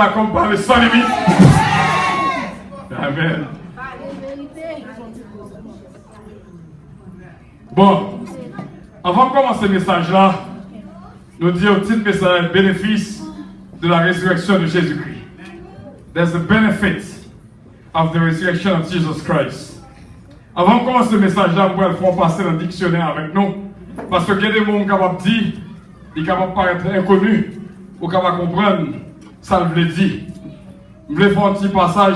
comme parler sans limite. Amen. Bon, avant de commencer le message là, nous disons un petit message, bénéfice de la résurrection de Jésus-Christ. There's a benefit of the resurrection of Jesus Christ. Avant de commencer le message là, nous allons passer dans le dictionnaire avec nous. Parce que il y a des gens qui sont dit, ils sont capables de paraître inconnus, ou capables de comprendre ça veut dire. Je vais faire un petit passage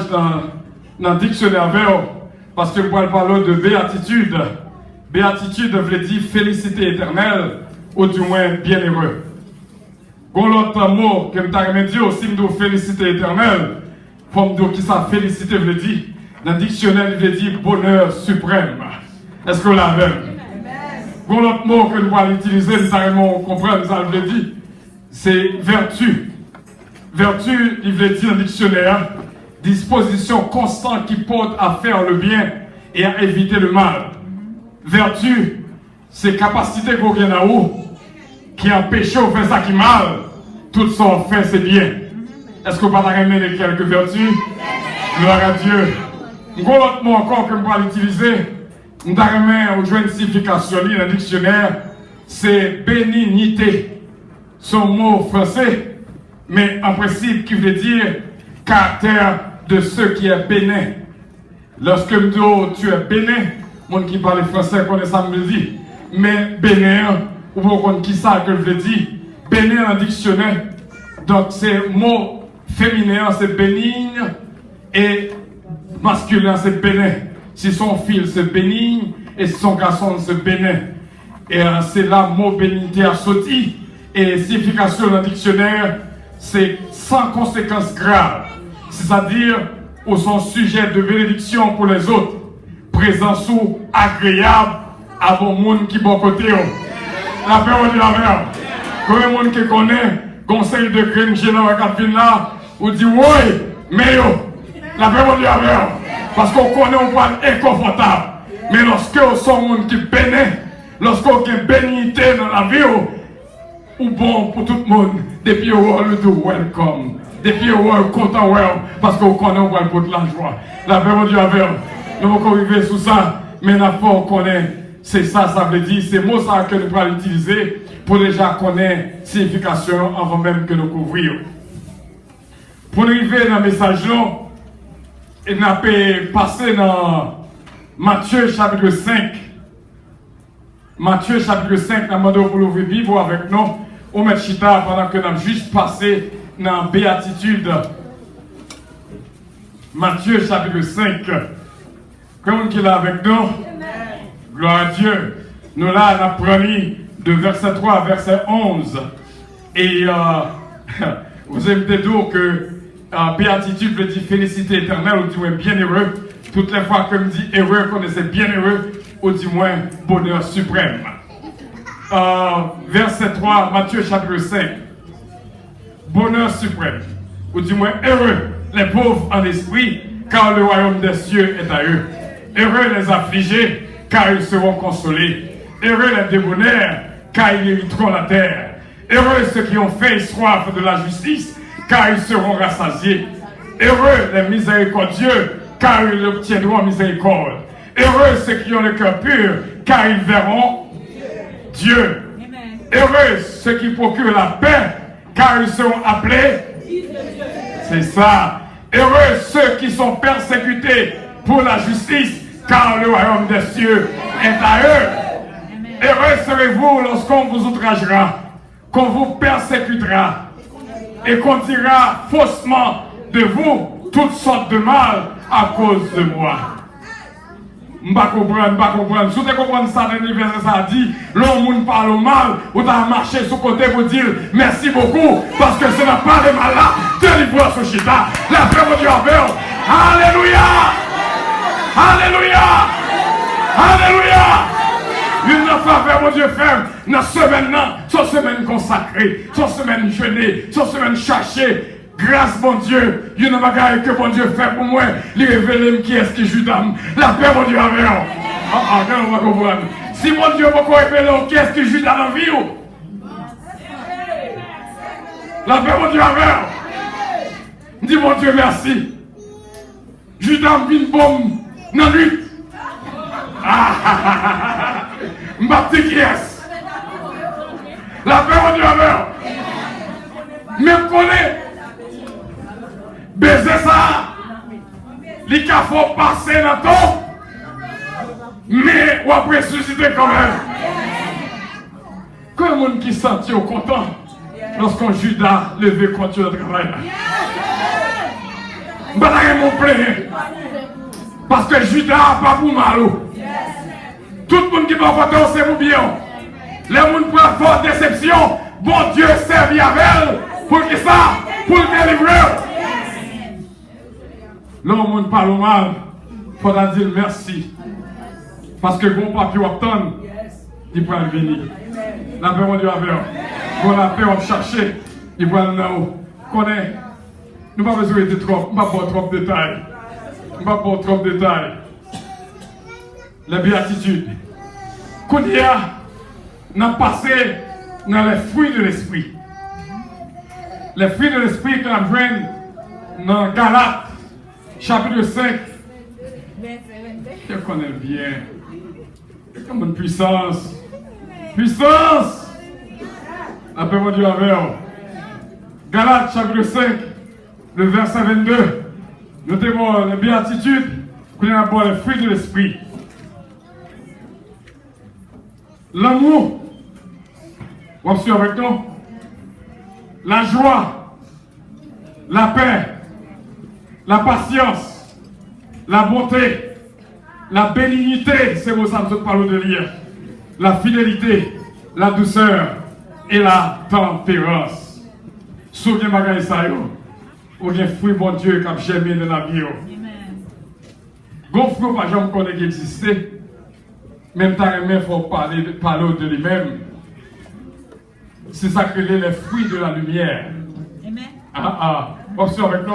dans le dictionnaire vert, parce que je vais parler de béatitude. Béatitude veut dire félicité éternelle, ou du moins bienheureux. Quand l'autre mot que je vais dire aussi, de félicité éternelle, comme de qui ça félicité veut dire, dans le dictionnaire, il veut dire bonheur suprême. Est-ce que vous l'avez? Quand l'autre mot que nous allons utiliser, nous allons comprendre, ça veut dire, c'est vertu. Vertu, il veut dire dans le dictionnaire, disposition constante qui porte à faire le bien et à éviter le mal. Vertu, c'est capacité qu'on vient à haut, qui empêche de faire ça qui mal, tout ça on fait c'est bien. Est-ce que vous pouvez ramener quelques vertus? Gloire à Dieu. Un autre mot encore que nous allons utiliser, nous allons jouer une signification dans le dictionnaire, c'est bénignité. Son mot français, mais en principe qui veut dire caractère de ceux qui est bénin. Lorsque nous disons tu es bénin, monde qui parle français connaît ça me dit, mais bénin, ou pour qu'on qui ça que je veux dire, bénin dans le dictionnaire, donc c'est mot féminin c'est bénigne et masculin c'est bénin. Si son fils c'est bénigne et si son garçon c'est bénin. Et c'est là mot bénignité a sauté. Et signification dans le dictionnaire, c'est sans conséquences graves. C'est-à-dire, au son sujet de bénédiction pour les autres, présence ou agréable à bon monde qui bon côté. La paix on dit la merde. Comme le monde qui connaît, conseil de Gringe dans la capine là, ou dit oui, mais yo, la paix on dit la merde. Parce qu'on connaît, on voit inconfortable. Mais lorsque on sont monde qui bénit, lorsqu'on a bénité dans la vie, ou bon pour tout le monde, depuis on va le dire welcome, depuis on va content well, parce qu'on connaît, on va le pour de la joie. La paix on dit la merde. Nous allons arriver sous ça, mais la foi on connaît, c'est ça, ça veut dire, c'est mot ça que nous allons utiliser pour déjà connaître la signification avant même que nous couvrions. Pour arriver dans le message, et nous avons passé dans Matthieu chapitre 5. Matthieu chapitre 5, nous avons pour l'ouvrir Bible avec nous, au mettre chita pendant que nous avons juste passé dans la béatitude. Matthieu chapitre 5. Comme qui est là avec nous, gloire à Dieu. Nous là, nous avons pris de verset 3 à verset 11. Et vous avez peut-être dit que béatitude veut dire félicité éternelle, ou du moins bienheureux. Toutes les fois que je dis heureux, connaissez bienheureux, ou du moins bonheur suprême. Verset 3, Matthieu chapitre 5. Bonheur suprême, ou du moins heureux les pauvres en esprit, car le royaume des cieux est à eux. Heureux les affligés, car ils seront consolés. Heureux les débonnaires, car ils hériteront la terre. Heureux ceux qui ont faim et soif de la justice, car ils seront rassasiés. Heureux les miséricordieux, car ils obtiendront miséricorde. Heureux ceux qui ont le cœur pur, car ils verront Dieu. Heureux ceux qui procurent la paix, car ils seront appelés. C'est ça. Heureux ceux qui sont persécutés pour la justice, car le royaume des cieux est à eux. Heureux serez-vous lorsqu'on vous outragera, qu'on vous persécutera, et qu'on dira faussement de vous toutes sortes de mal à cause de moi. M'pas comprendre. Si vous comprenez ça dans l'univers, ça dit, l'homme parle mal, ou t'as marché sur côté pour dire merci beaucoup, parce que ce n'est pas de mal là, délivre ce chita. La paix de Dieu avec. Alléluia! Alléluia! Alléluia! Une faveur, mon Dieu, ferme, dans ce semaine-là, cette semaine consacrée, cette semaine jeûnée, cette semaine cherchée. Grâce, mon Dieu, il y a une bagaille que mon Dieu fait pour moi, il révèle qui est-ce qui joue d'âme. La paix, mon Dieu, avec vous. On va comprendre. Si mon Dieu va révéler qui est-ce qui joue dans la vie, la paix, mon Dieu, avec vous. Dis mon Dieu merci. Judas vient bombe dans la nuit. M'bapti qui est. La paix mon Dieu avec. Même connaît. Baiser ça. Les cas faut passer dans ton. Mais on va ressusciter quand même. Quand le monde qui sentit au content lorsqu'on Judas levé contre le travail. Bataille mon plaît. Parce que Judas n'a pas pour mal. Tout le monde qui va voter, c'est pour bien. Les gens pour la forte déception, bon Dieu servi avec elle. Pour qui ça? Pour le délivrer. Là, le monde parle mal. Il faudra dire merci. Parce que bon papier obtient, il peut venir. La paix, mon Dieu, avec vous. Bon, la paix, on chercher. Il peut aller là-haut. Connaît. Nous n'avons pas besoin de trop. Nous n'avons pas trop de détails. Nous n'avons pas trop de détails. La béatitude. Qu'on y a, nous avons passé dans les fruits de l'esprit. Les fruits de l'esprit que nous avons dans Galates, chapitre 5. Je connais bien. Comme une puissance. Puissance! La paix, mon Dieu, avec vous. Galates, chapitre 5, le verset 22. Notez-moi les béatitudes, qu'on a d'abord les fruits de l'esprit. L'amour. Vous êtes avec nous? La joie. La paix. La patience. La bonté. La bénignité, c'est vos âmes, je parle de lire. La fidélité, la douceur et la tempérance. Souvenez-moi de ça, ou bien fruit bon Dieu qui a germé dans la vie. Gon fruit pas jamais connaît qui existait. Même temps il faut parler de lui-même. C'est ça que les fruits de la lumière. Option avec nous.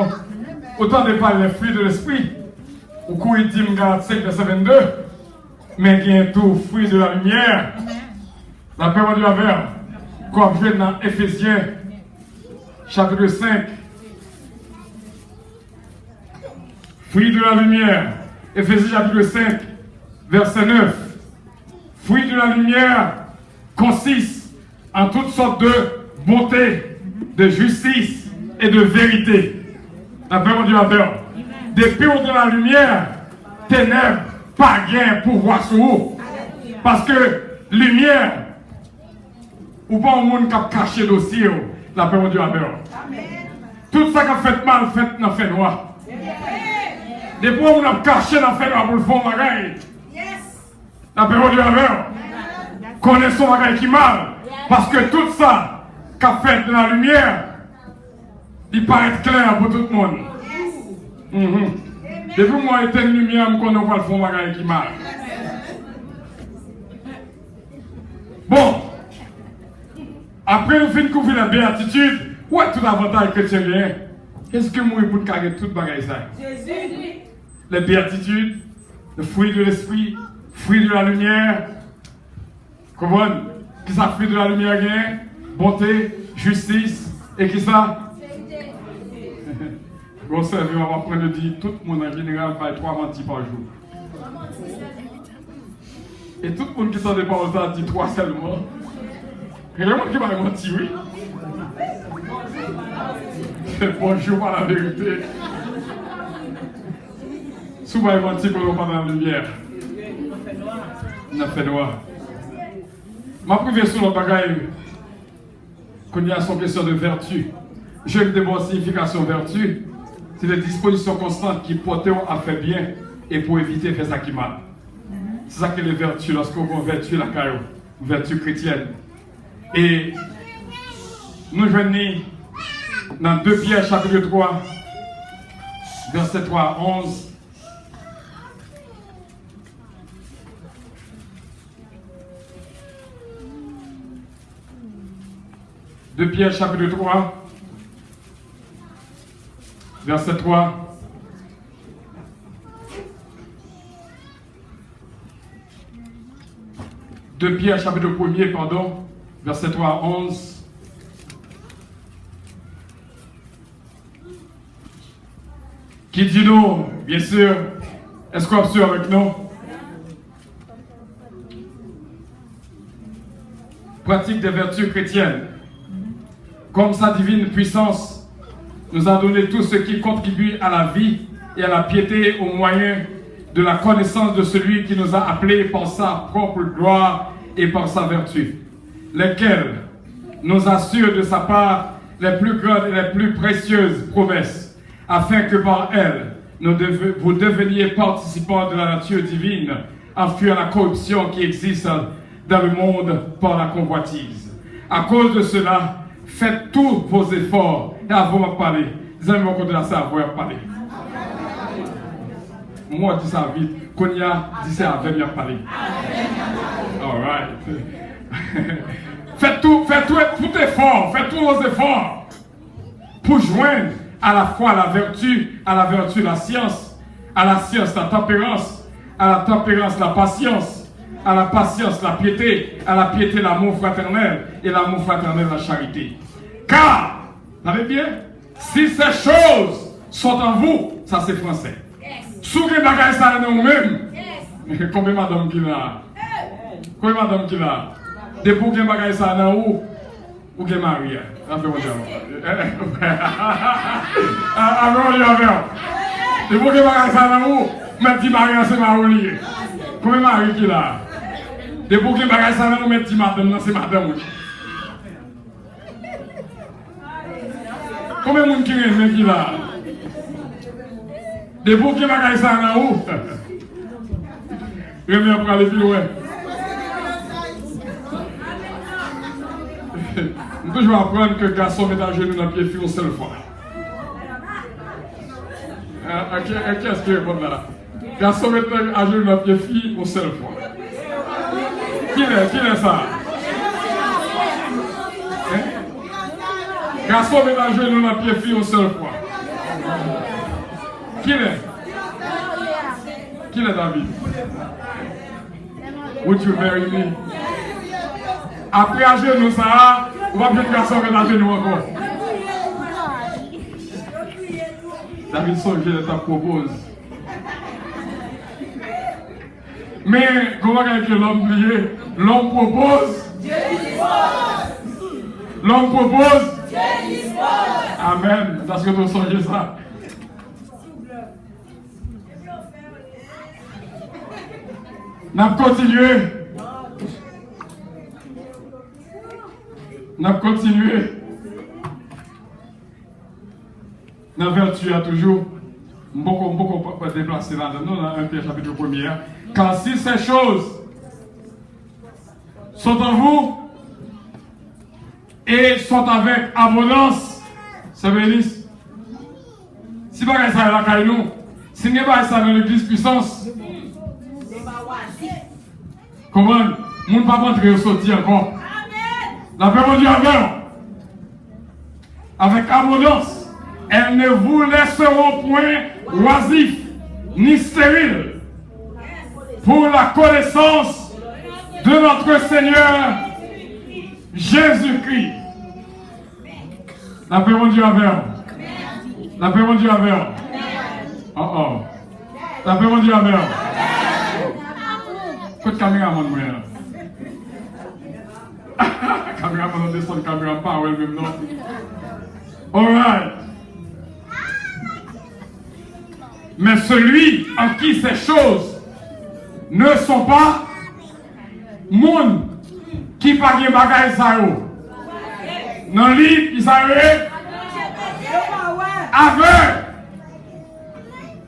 Autant de parler des fruits de l'esprit. Au coup il dit Galates 5 verset 22. Mais il y a tout fruit de la lumière. La paix du Havre. Comme je vais dans Éphésiens chapitre 5. Fruit de la lumière. Éphésiens chapitre 5 verset 9. Fruit de la lumière consiste en toutes sortes de bonté, de justice et de vérité. La paix du Havre. Depuis de la lumière, ténèbres, pas gain pour voir sur vous. Parce que lumière, ou pas un monde qui a caché le dossier, la paix de Dieu. Tout ça qui a fait mal, fait dans fait noir. Depuis on a caché dans fait noir pour le fond bagaille. La paix de Dieu. Connaissons bagaille qui mal. Parce que tout ça qui a fait dans la lumière, il paraît clair pour tout le monde. Depuis moi, il y a une lumière, je connais pas le fond bagaille qui mal. Bon, après nous finissons de couvrir la béatitude, où est tout l'avantage chrétien rien? Qu'est-ce que moi pour carrer tout bagaille ça? Jésus. Les béatitudes, le fruit de l'esprit, fruit de la lumière. Comment? Qui ça fruit de la lumière gain? Bonté, justice, et qui ça? Bon, ça veut apprendre de dire tout le monde en général fait 3 mentis par jour. Et tout le monde qui s'en dépend ça dit 3 seulement. Il y a des gens qui va mentir, oui. Bonjour par la vérité. Souvent, ils mentent qu'on n'a pas dans la lumière. On a fait noir. Ma privée sur le bagaille, qu'on y a son question de vertu. Je me demande signification vertu. C'est des dispositions constantes qui portent à faire bien et pour éviter de faire ça qui mal. C'est ça que les vertus, lorsqu'on voit vertu la caillou, vertu chrétienne. Et nous venons dans 2 Pierre chapitre 3, verset 3 à 11. De Pierre chapitre 3, verset 3. De Pierre chapitre 1er, pardon, verset 3 à 11. qui dit nous, bien sûr, est-ce qu'on est avec nous? Pratique des vertus chrétiennes. Comme sa divine puissance nous a donné tout ce qui contribue à la vie et à la piété au moyen de la connaissance de celui qui nous a appelés par sa propre gloire et par sa vertu, lesquels nous assurent de sa part les plus grandes et les plus précieuses promesses, afin que par elles, vous deveniez participants de la nature divine, en fuyant la corruption qui existe dans le monde par la convoitise. À cause de cela, faites tous vos efforts et à vous parler. Les amis, on continue à ça, à vous parler. Moi, je dis ça vite. Konya, dit ça avec moi parler. All right. Faites tout effort, faites tous vos efforts pour joindre à la fois la vertu la science, à la science la tempérance, à la tempérance la patience, à la patience la piété, à la piété l'amour fraternel et l'amour fraternel la charité. Car, vous savez bien, si ces choses sont en vous, ça c'est français. Si vous avez des choses ça en vous-même, combien de madame qui l'a? Combien de madame qui l'a? Depuis que vous avez des choses ça en vous, ou que Maria? Après, on dit depuis que vous avez des choses ça en vous, mais dit Maria c'est Marie. Combien de Marie qui l'a? Depuis que vous avez des choses ça en vous, mais dit madame c'est madame. Combien de monde qui est qui là? Des bouts qui m'ont ça en haut. Je vais pour aller plus loin. Je vais apprendre que le garçon met à genoux dans le pied fille une seule fois. Qu'est-ce qui répond là? Le garçon met à genoux dans le pied fille une seule fois. Qui est ça? Garçon met à genoux dans le pied fille une seule fois. Qui est? Qui est David? Would you marry me? Après à genoux ça, on va bien le garçon mettre à genoux encore. David songe de ta propose. Mais comment est-ce que l'homme prie? L'homme propose. L'homme propose. Amen. Parce que tu songes ça. N'a continué. N'a continué. N'a vertu a toujours. Beaucoup pas déplacer là-dedans, dans 1 Pierre chapitre 1er. Car si ces choses sont en vous et sont avec abondance, c'est bénisse. Si vous avez ça dans la nous, si vous n'avez pas ça dans l'église puissance, comment? Nous ne pouvons pas rentrer au sortir encore. La paix de Dieu avec abondance. Elles ne vous laisseront point oisifs ni stériles pour la connaissance de notre Seigneur Jésus-Christ. La paix de Dieu La paix de Dieu Oh. La paix de Dieu Quel caméraman moi caméraman descend caméra pas ouais même non. All right. Mais celui en qui ces choses ne sont pas, monde qui pas de bagaille ça yo. Dans le livre, il s'arrête aveugle.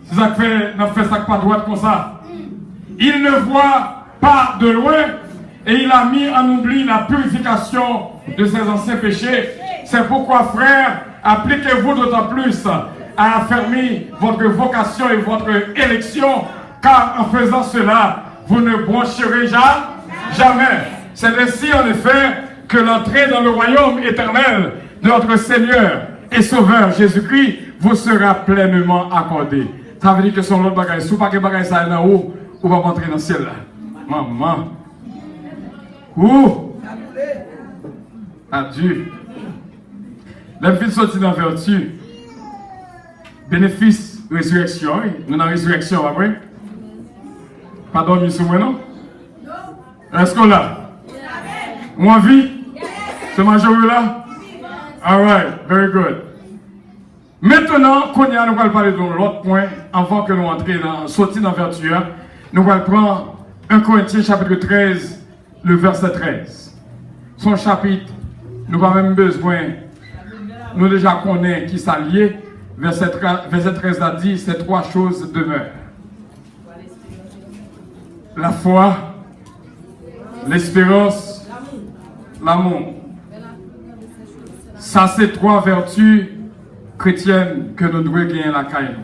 C'est ça que fait, n'a fait ça pas droite comme ça. Il ne voit pas de loin et il a mis en oubli la purification de ses anciens péchés. C'est pourquoi, frères, appliquez-vous d'autant plus à affermir votre vocation et votre élection, car en faisant cela, vous ne broncherez jamais. C'est ainsi, en effet, que l'entrée dans le royaume éternel de notre Seigneur et Sauveur Jésus-Christ vous sera pleinement accordée. Ça veut dire que son autre bagage, si vous n'avez pas de bagage ça en haut, vous va rentrer dans le ciel là. Maman. Ouh. Adieu. Les filles sortent dans la vertu. Bénéfice résurrection. Nous dans la résurrection, après. Pas dormi sur moi, non? Est-ce qu'on l'a? Ou en vie? C'est majoré là? All right, very good. Maintenant, qu'on y a, nous allons parler de l'autre point, avant que nous entrions dans, sortir dans la vertu, nous allons prendre 1 Corinthiens chapitre 13, le verset 13. Son chapitre, nous avons même besoin, nous déjà connaissons qui s'allie. Verset 13 a dit, ces trois choses demeurent. La foi, l'espérance, l'amour. Ça, c'est trois vertus chrétiennes que nous devons gagner la caille.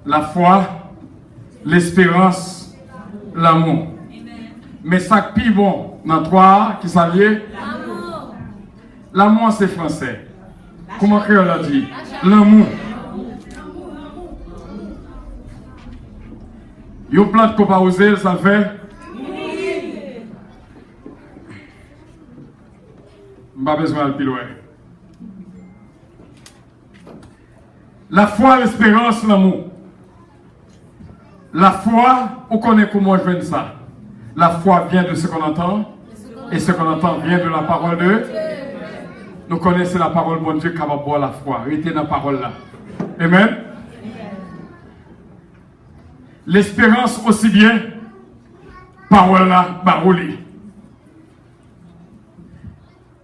La foi, l'espérance, l'amour. Mais ça qui est bon dans trois qui s'allient. L'amour, c'est français. Comment créole a dit? L'amour. Yon plante qu'on pas oser, ça fait? Pas besoin de pilouer. La foi, l'espérance, l'amour. La foi, on connaît comment je viens ça. La foi vient de ce qu'on entend, et ce qu'on entend vient de la parole de Dieu. Nous connaissons la parole de bon Dieu qui va boire la foi. Restez dans la parole là. Amen. L'espérance aussi bien, parole là, parole.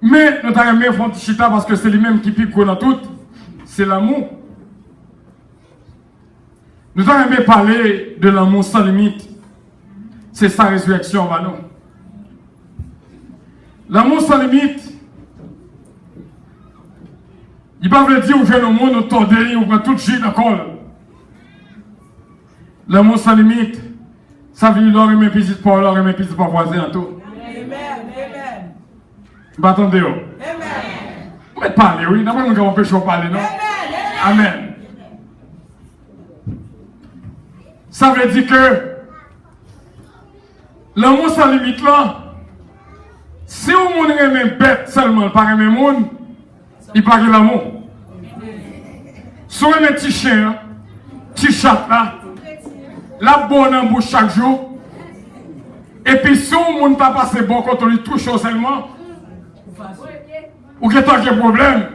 Mais nous avons aimé Fontichita parce que c'est lui-même qui pique dans tout. C'est l'amour. Nous avons aimé parler de l'amour sans limite. C'est sa résurrection en nous. L'amour sans limite, il ne va pas dire aux jeunes au monde, nous tordez, on prend tout le chien d'accord. L'amour sans limite, ça veut dire l'or et mes petits pour l'or et mes petits pour voisin en tout. Amen. Attendez. Amen. Vous mettez parler, oui. D'abord, nous avons péché au parler, non? Amen. Ça veut dire que l'amour sans limite là, si on aime bête seulement, pas aimer monde, il parle de l'amour. Si on aime un petit chien, petit chat là, la bonne en bouche chaque jour, et puis si on ne pas passé bon quand on lui touche seulement, ou qu'il y a un problème,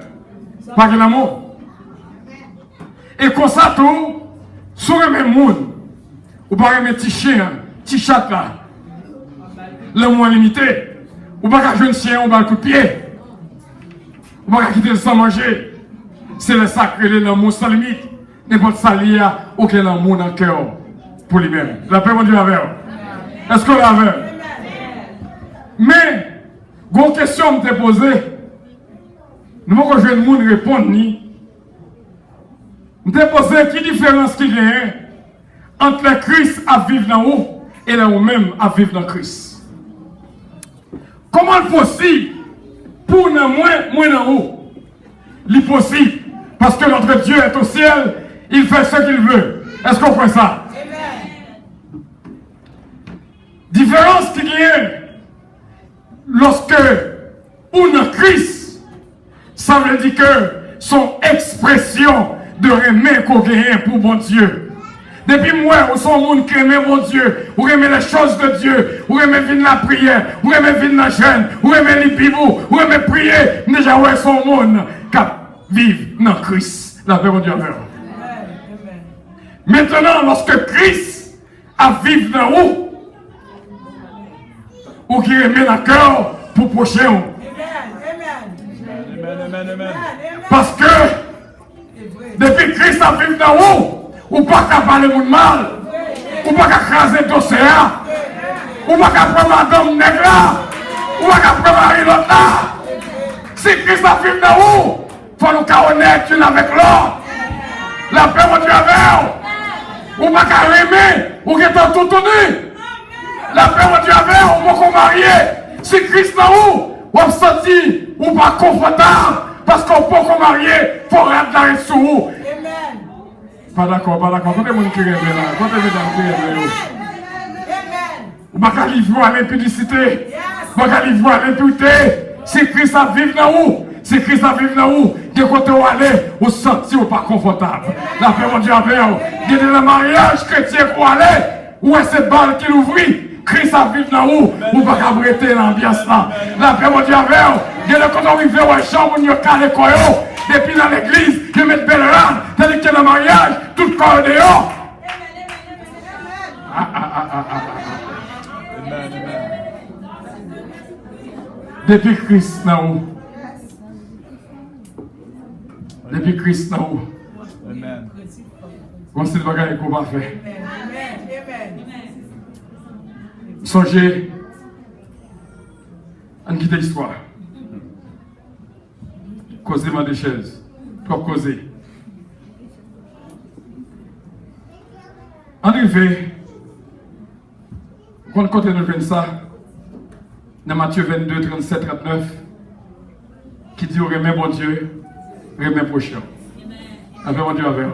pas de l'amour. Et comme ça tout, si on aime un monde, ou pas aimer un petit chien, petit chat là, l'amour limité, ou pas jouer un chien, ou pas le coup de pied. On ne va pas quitter le sans manger. C'est le sacré de l'amour sans limite. N'importe ça lié à aucun amour dans le cœur pour lui-même. La paix, mon Dieu, la veille. Est-ce qu'on la veille? Mais, une question me t'est posée. Nous ne pouvons pas jouer le répondre ni. Je t'ai posé quelle différence qu'il y a entre le Christ à vivre dans haut et là où même à vivre dans Christ. Comment est-ce possible? Pour nous, moins en haut. L'impossible. Parce que notre Dieu est au ciel, il fait ce qu'il veut. Est-ce qu'on fait ça? Amen. Différence qu'il y a lorsque on a Christ, ça veut dire que son expression de remet qu'on gagne pour bon Dieu. Depuis moi, vous êtes un monde qui aime mon Dieu, vous aimez les choses de Dieu, vous aimez vivre la prière, vous aimez vivre la jeûne, vous aimez les pivot, vous aimez prier, déjà vous êtes un monde qui vit dans Christ. La paix, mon Dieu. Maintenant, lorsque Christ a vécu dans vous, ou qui aime la cœur pour prochain. Parce que depuis Christ a vécu dans vous, ou pas qu'à parler de mal, ou pas qu'à craser dossier, ou pas qu'à prendre madame nègre, ou pas qu'à prendre mari l'autre là. Si Christ a vécu dans vous, il faut nous connaître l'une avec l'autre. La paix, mon Dieu, avec vous. Ou pas qu'à aimer, ou qu'à t'en tout tenu. La paix, mon Dieu, avec vous, ou pas qu'on marie. Si Christ dans vous, vous senti ou pas confortable, parce qu'on peut qu'on marie, il faut regarder sur vous. Pas d'accord, pas d'accord. Quand est-ce que vous là? Quand est-ce que vous là? Vous ne pouvez pas livrer à l'impudicité. Vous ne pouvez pas livrer à l'impureté. Si Christ a vécu dans vous, si Christ a vécu dans vous, De côté où aller, ou senti ou pas confortable. La paix, mon Dieu, avec vous. Il y a le mariage chrétien pour aller. Où est cette balle qui l'ouvre? Christ a vécu dans où? Ou pas qu'abriter l'ambiance là. La paix, mon Dieu, avec vous. Il y a le côté où il fait une chambre, où il y a calé koyo. Depuis dans l'église, il met belle rame. Tandis que le mariage, tout le corps dehors. Depuis Christ dans où? Depuis Christ dans où? Amen. Voici le bagage qu'on va faire. Songez, on quitte l'histoire. Causez-moi des chaises. Trop causer. En effet, quand on continue de ça, dans Matthieu 22, 37, 39, qui dit remet mon Dieu, remet prochain. Avec mon Dieu avec vous.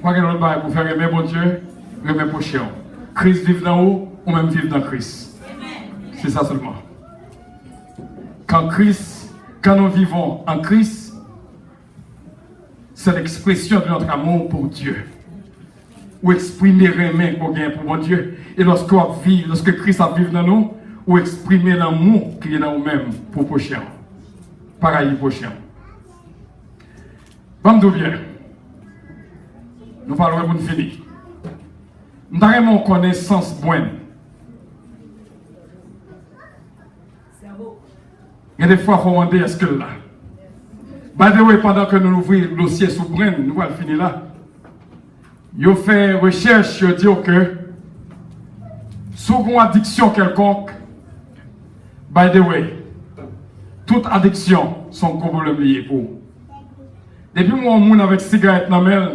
Quoi que l'autre bail pour faire remet mon Dieu, remet prochain. Christ vive dans haut, ou même vivre dans Christ. C'est ça seulement. Quand nous vivons en Christ, c'est l'expression de notre amour pour Dieu. Ou exprimer remet pour gagner pour mon Dieu. Et lorsque Christ a vécu dans nous, ou exprimer l'amour qui est dans nous-mêmes pour le prochain. Pareil pour le prochain. Vamos bien. Nous parlons de nous finir. Nous avons une connaissance bonne. Il y a des fois, il faut demander est-ce que là. By the way, pendant que nous ouvrons le dossier sous Brenne, nous allons finir là. Ils ont fait recherche, ils disent que sous une addiction quelconque, by the way, toute addiction sont problèmes liés pour. Depuis moi, on monde avec cigarette dans la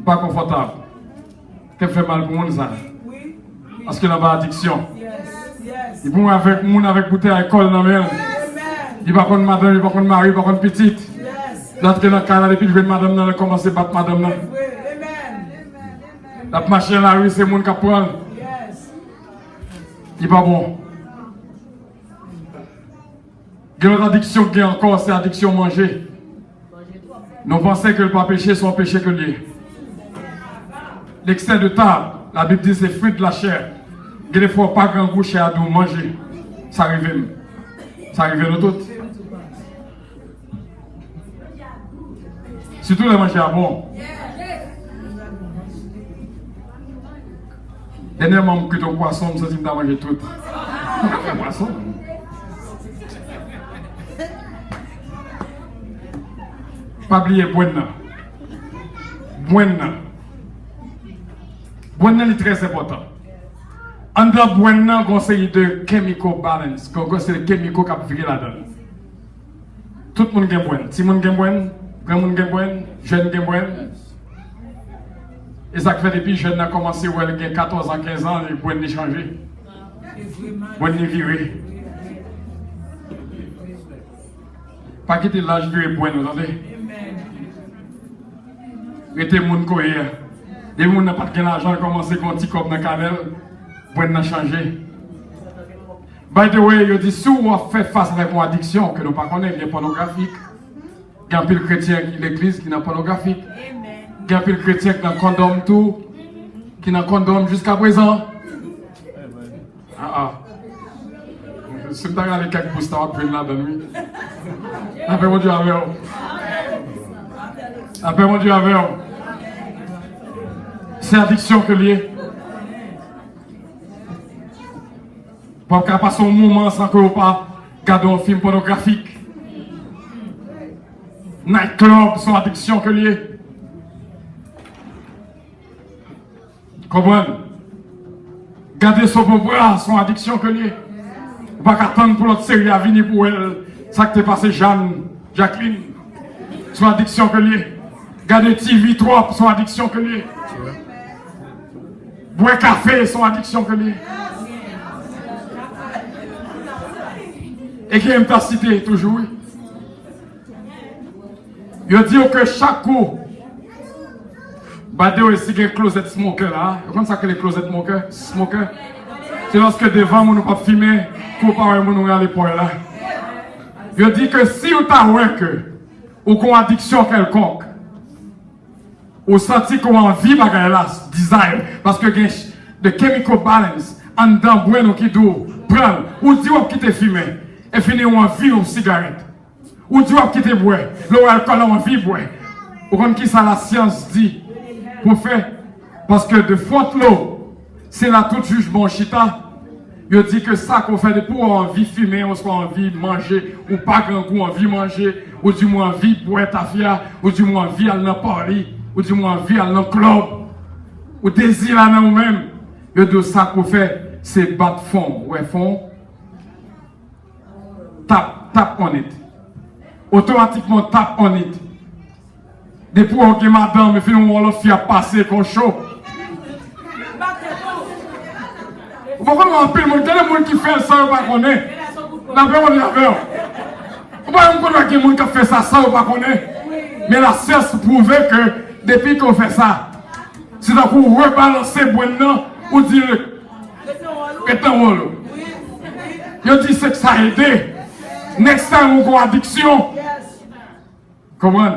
pas confortable. Qu'est-ce fait mal pour moi ça? Parce que là bas addiction. Et pour moi avec monde avec bouteille d'alcool dans la il va contre madame, il va contre mari, il va contre petite. L'entrée dans le canal depuis que madame n'a commencé à battre madame. La machine dans la rue, c'est le monde qui prend. Il n'est pas bon. Il y a une addiction qui est encore, c'est l'addiction manger. Nous pensons que le pas péché sont péché que lui. L'excès de table, la Bible dit c'est fruit de la chair. Il y a des fois pas grand goût à nous manger. Ça arrive. Ça arrive nous tous. Surtout les manger à bon. Dernièrement, je suis poisson, je me suis manger tout. Poisson. Pas oublier Buena. Buena est très important. En dans Buena, conseil de chemical balance. C'est le chemical qui a viré là-dedans. Tout le monde a Buena. Si le monde a Buena, grand monde a Buena, jeune a Buena. Et ça fait depuis que jeune a commencé à avoir 14 ans, 15 ans, le Buena a changé. Buena est viré. Pas quitter l'âge viré Buena, vous entendez? Rete moun koye. Des moun n'a pas de l'argent, commencé avec un petit cop dans le canal, pour n'a changé. By the way, il dit si on fait face avec une addiction que nous ne connaissons pas, qui est pornographique. Il y a un peu de chrétien qui l'église qui n'est pas pornographique. Il y a un peu de chrétien qui n'a condom tout, qui n'a condom jusqu'à présent. Si vous avez quelques pouces, vous pouvez là dans nuit. Après mon Dieu avec vous. Après mon Dieu avec vous. C'est l'addiction que lié. Pas qu'à passer un moment sans que vous pas garder un film pornographique. Nightclub sont addiction que lié. Comprenez? Garder son beau bras sont addiction que lié. Pas qu'attendre pour l'autre série à venir pour elle. Ça que t'es passé Jeanne, Jacqueline. Sont addiction que lié. Garder TV 3 sont addiction que lié. Boire café sont addiction que lié. Et qui aime ta cité toujours. Il dit que chaque coup, badé aussi un closet smoker là. Comment ça que les closet smoker? C'est lorsque devant nous pas filmer, qu'on pas nous regarder pour là. Je dis que si vous avez que ou qu'on addiction quelconque, ou senti qu'on a envie de la desire, parce que the chemical balance, en dedans, bueno qui doit prendre, ou dit ou quitter fumer, et finir ou envie une cigarette, ou dit ou quitter boire, l'alcool a envie de boire. Ou comme qui ça la science dit, pour faire, parce que de faute l'eau, c'est là tout jugement chita. Je dis que ça qu'on fait pour envie de fumer, on soit envie de manger, ou pas grand goût envie de manger, ou du moins envie de boire ta fia, ou du moins envie d'aller dans Paris, ou du moins envie d'aller dans le club, ou désir là dans nous-mêmes. Je dis ça qu'on fait, c'est battre fond. Ouais, fond. Tap on it. Automatiquement tap on it. Depuis que madame, mais finalement, on l'a fait passer comme chaud. Pourquoi on appelle le monde? Quel est le monde qui fait ça ou pas connaître? D'après on est avec. Pourquoi on connaît quelqu'un qui fait ça ou pas connaître? Mais la science prouve que depuis qu'on fait ça, c'est donc pour rebalancer bon ou dire est en haut. Je dis que ça a aidé. Next time on a addiction. Comment?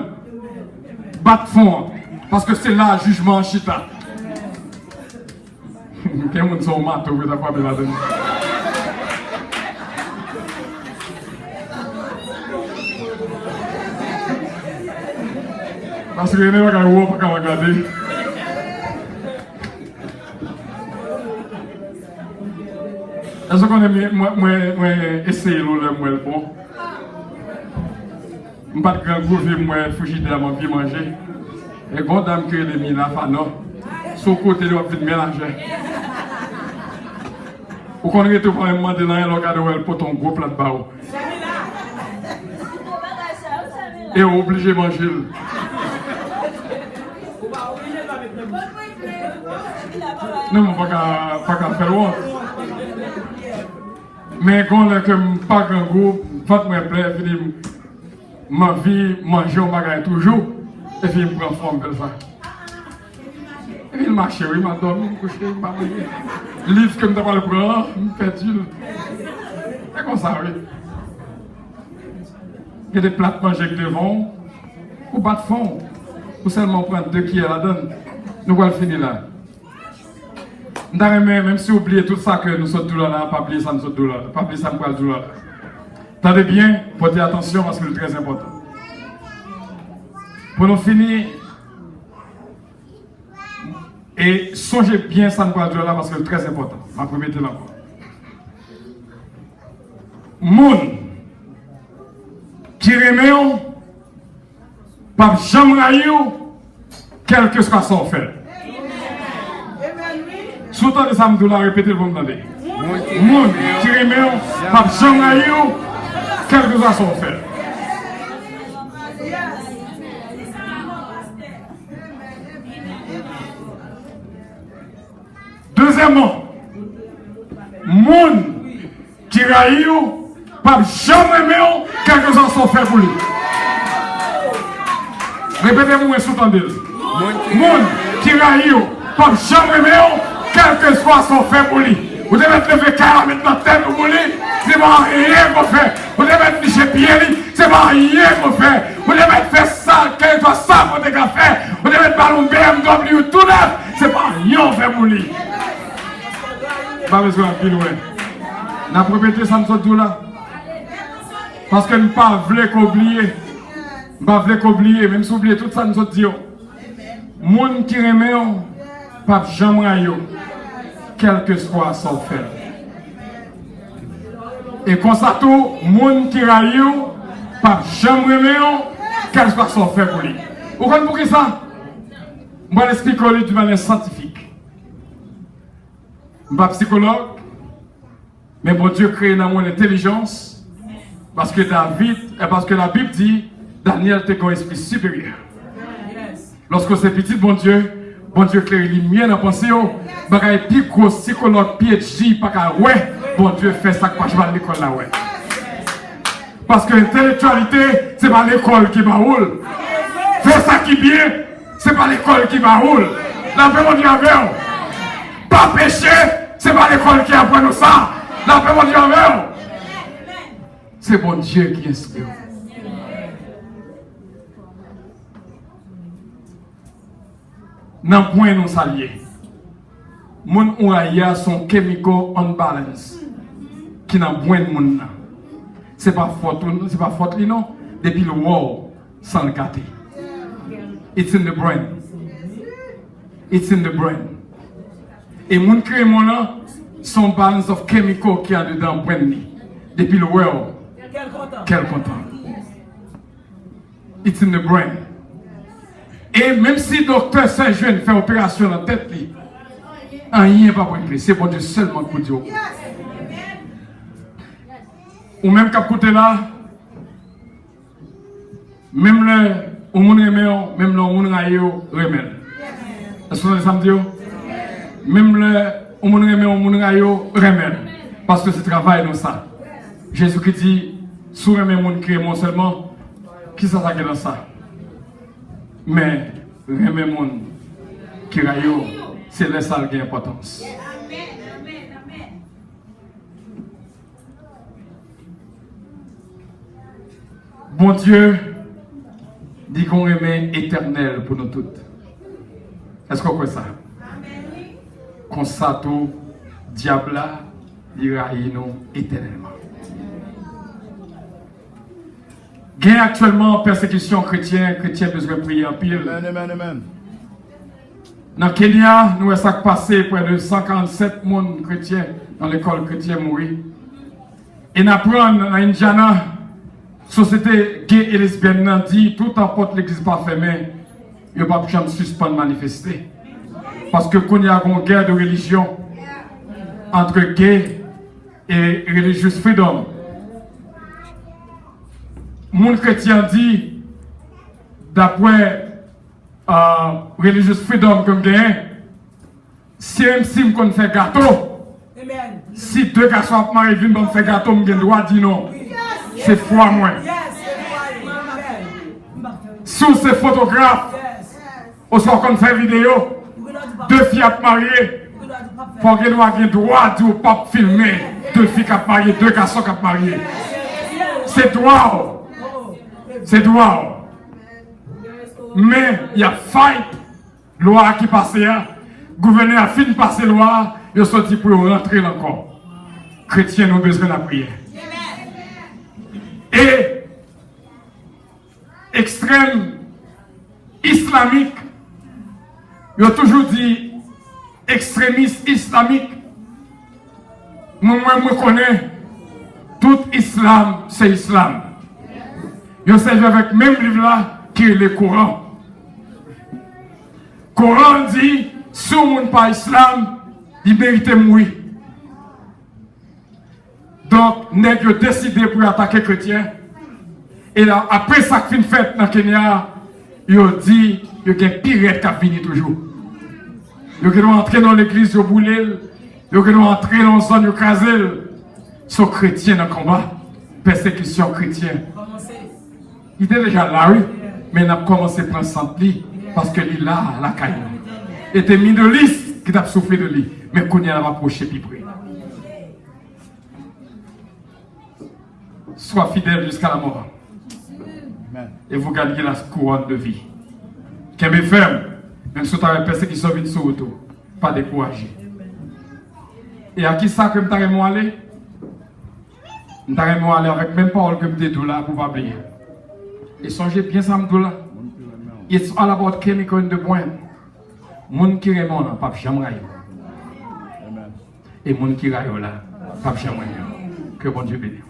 Battre fond. Parce que c'est là le jugement en chita. Quel monde sont matos, vous n'avez pas bien la donner. Parce que je n'ai pas regarder. Est-ce qu'on a essayé le bon? Je ne sais pas de grand goût, moi, fouiller de ma vie manger. Et quand dame qui est de mina, son côté de la mélanger. Ou qu'on est tout pour un moment de l'année, regarde pour ton gros plat de bao. Et obligé de manger. Non, je ne pas qu'à faire loin. Mais quand je n'ai pas grand goût, je vais ma vie, manger au magasin toujours, et puis je me prends forme comme ça. Et puis il marche, il m'a dormi, il m'a couché, il m'a brillé. Le livre que je n'ai pas le prendre, il me fait dur. C'est comme ça, oui. Il y a des plats de manger devant, ou battre fond, ou seulement prendre deux qui la donne. Nous allons finir là. Même si vous oubliez tout ça que nous sommes tous là, pas oublier ça, nous sommes tous là, pas oublier ça, nous sommes tous là. Tendez bien, portez attention parce que c'est très important. Pour nous finir, et songez bien ça, nous allons là parce que c'est très important. Ma première là encore. Moun qui remet, pas jamais raillou, quel que soit son fait. Soutant de ça, je dois répéter pour me demander. Moun qui remet, pas jamais raillou, quel que soit son fait. Deuxièmement, moun qui raille, pas jamais aimé, quel que soit son fait pour lui. Répétez-moi sous-tendez. Moun qui raille, pas jamais aimé, quel que soit son fait pour lui. Vous devez lever 40 mètres dans la tête pour lui, c'est pas rien qu'on fait. Vous devez licher pied, c'est pas rien qu'on fait. Vous devez faire ça, quel soit ça pour te faire. Vous devez ballon BMW tout neuf, c'est pas rien qu'on fait pour lui. Pas besoin de pile, ouais. N'a pas répété ça, nous là. Parce que nous ne pas voulons qu'oublier. Nous ne voulons qu'oublier, même si vous oubliez tout ça, nous disons. Moun qui remet, pas jamais raillot, quel que soit son fait. Et comme ça, tout, moun qui raillot, pas jamais remet, quel que soit son fait pour lui. Vous comprenez pour qui ça? Je vais l'expliquer d'une manière scientifique. Je ne suis pas psychologue, mais bon Dieu crée dans mon intelligence parce que David, et parce que la Bible dit Daniel était un esprit supérieur. Lorsque c'est petit, bon Dieu crée les lumière dans la pensée, il y a un plus gros psychologue PhD, ouais, bon Dieu fait ça que je vais à l'école là, ouais. Parce que l'intellectualité, ce n'est pas l'école qui va rouler. Faire ça qui est bien, ce n'est pas l'école qui va rouler. La paix, mon Dieu, pas pécher, ce n'est pas l'école qui apprend nous ça. La paix, mon Dieu, C'est bon Dieu qui inspire. Dans le point nous s'allier. Mon ouaya sont chemical unbalance qui n'a point de monde. C'est pas faute non. Depuis le wall sans le gâter. It's in the brain. It's in the brain. Et mon crémon là, son balance of chemical qui a dedans brain depuis le world. Quel content. It's in the brain. Et même si le docteur Saint-Jean fait opération dans la tête, rien n'est pas pour lui. C'est pour Dieu seulement pour Dieu. Ou même qu'à côté là, même le au monde remet, même le monde remet. Est-ce que vous avez dit? Même le au monde remet. Parce que c'est travail dans ça. Jésus-Christ dit, si vous remet mon crémon seulement, qui ça s'agit dans ça? Mais remet mon qui rayo, c'est le ça qui a importance. Bon Dieu dit qu'on remet éternel pour nous toutes. Est-ce qu'on croit ça? Qu'on s'attend, diable, il raille nous éternellement. Il y a actuellement persécution chrétienne, besoin de prier en pile. Amen. Dans le Kenya, nous avons passé près de 147 monde chrétiens dans l'école chrétienne mourir. Et nous apprenons dans Indiana, société gay et lesbienne dit tout en porte l'église pas fermée, il n'y a pas de suspendre manifester. Parce que quand il y a une guerre de religion entre gay et religious freedom, mon chrétien dit, d'après religious freedom comme gain, si MC qu'on fait gâteau, si deux garçons mariés viennent faire gâteau, on a le droit de dire non. C'est foi moins. Si on est photographe, on sort qu'on fait vidéo, deux filles mariées, il faut qu'on ait le droit de ne pas filmer deux filles mariées, deux garçons mariés. C'est droit. C'est droit. Mais il y a fight, loi qui passe, le gouverneur a fini de passer loi, il a sorti pour rentrer encore. Chrétiens ont besoin de la prière. Et extrême islamique, il a toujours dit extrémiste islamique. Moi, je connais tout islam, c'est islam. Je sais avec le même livre là qui est le Coran. Coran dit, si on n'est pas islam, il mérite de mourir. Donc, nous avons décidé pour attaquer les chrétiens. Et là, après ça qui fait dans le Kenya, ils ont dit qu'il y a un pirate qui a fini toujours. Ils ont entré dans l'église, ils ont boulé, ils ont entré dans la zone, ils ont crasé. Ils sont chrétiens dans le combat. Persécution chrétienne. Il était déjà là, oui, mais il a commencé à prendre son lit parce qu'il est là, la caille. Il était mis de liste qui a souffert de lui, mais qu'on y a rapproché plus près. Sois fidèle jusqu'à la mort. Et vous gagnez la couronne de vie. Qui est ferme, même si tu as une persécution qui sur vous, pas décourager. Et à qui ça que tu as aller? Tu as aller avec même parole que tu es là pour ne pas oublier. Et songez bien ça, là. It's all about chemical in the brain. Moun qui remon là, pas jamais rayo. Et moun qui rayo là, pas jamais. Que bon Dieu bénisse.